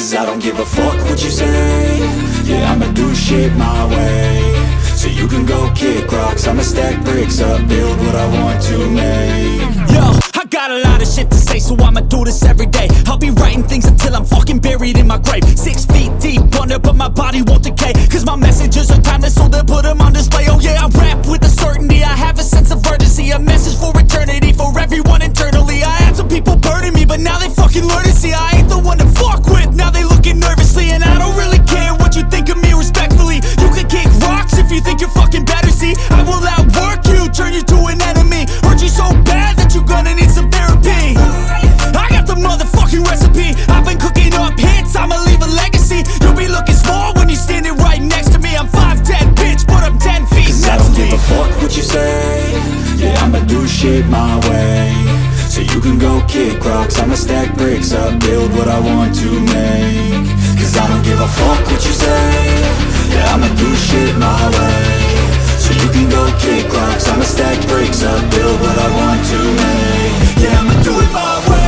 Cause I don't give a fuck what you say. Yeah, I'ma do shit my way. So you can go kick rocks, I'ma stack bricks up, build what I want to make. Yo, I got a lot of shit to say, so I'ma do this every day. I'll be writing things until I'm fucking buried in my grave. 6 feet deep under, but my body won't decay. Cause my messages are timeless, so they'll put them on display. Oh yeah, I rap with a certainty, I have a sense of urgency. A message for eternity, for everyone internally. I had some people burning me, but now they fucking learn to see I ain't the one to fuck with, now they looking nervously. And I don't really care what you think of me, respectfully. You can kick rocks if you think you're fucking better, see. I will outwork you, turn you to an enemy. Hurt you so bad that you're gonna need some therapy. I got the motherfucking recipe, I've been cooking up hits, I'ma leave a legacy. You'll be looking small when you're standing right next to me. I'm 5'10", bitch, but I'm 10 feet. Cause I don't give a fuck what you say. Yeah, I'ma do shit my way. So you can go kick rocks, I'ma stack bricks up, build what I want to make. Cause I don't give a fuck what you say. Yeah, I'ma do shit my way. So you can go kick rocks, I'ma stack bricks up, build what I want to make. Yeah, I'ma do it my way.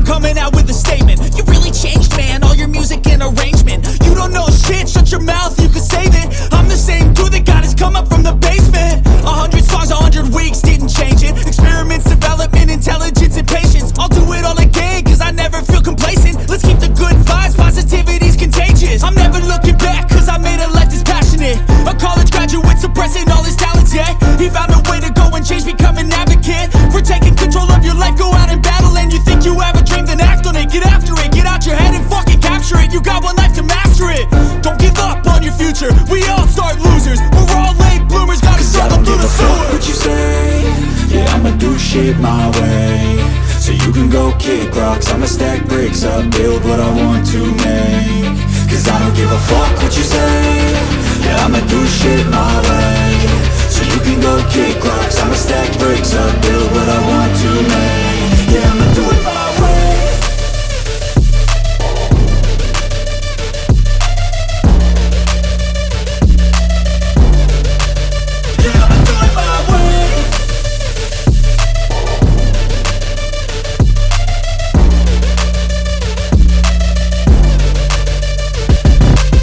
Coming out with a statement. You really changed, man, all your music and arrangement. You don't know shit, shut your mouth, you can save it. I'm the same dude that got his come up from the basement. 100 songs, 100 weeks, didn't change it. Experiments, development, intelligence, and patience. I'll do it all again, cause I never feel complacent. Let's keep the good vibes, positivity's contagious. I'm never looking back, cause I made a life that's passionate. A college graduate suppressing all his talents, yeah. He found a way to go and change, become an advocate for taking control of your life, go out and battle. And you think you have a dream, then act on it, get after it, get out your head and fucking capture it. You got one life to master it. Don't give up on your future, we all start losers. We're all late bloomers, gotta struggle through the sewer. Fuck what you say. Yeah, I'ma do shit my way. So you can go kick rocks, I'ma stack bricks up, build what I want to make. Cause I don't give a fuck what you say. Yeah, I'ma do shit my way. So you can go kick rocks, I'ma stack bricks up,